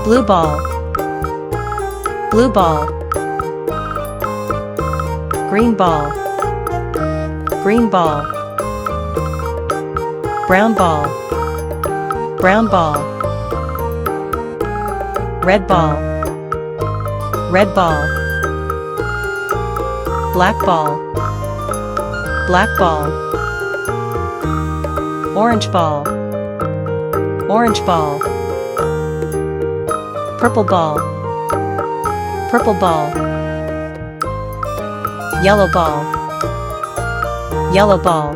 blue ball, blue ball, green ball, green ball, brown ball, brown ball, red ball, red ball, black ball, black ball, orange ball, orange ball, purple ball, purple ball, yellow ball, yellow ball,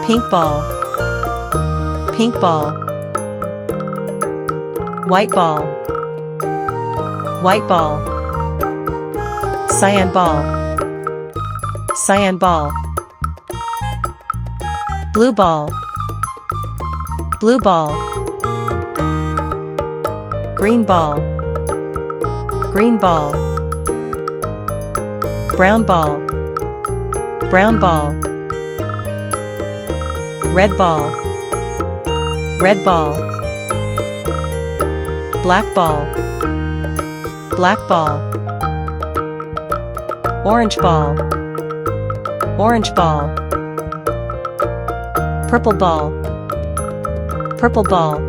pink ball, pink ball, white ball, white ball, cyan ball, cyan ball, blue ball, blue ball, green ball, green ball, brown ball, brown ball, red ball, red ball, black ball, black ball, orange ball, orange ball, purple ball, purple ball,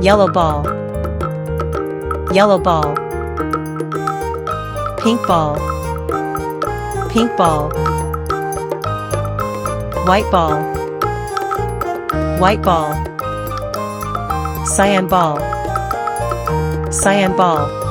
yellow ball, yellow ball, pink ball, pink ball, white ball, white ball, cyan ball, cyan ball.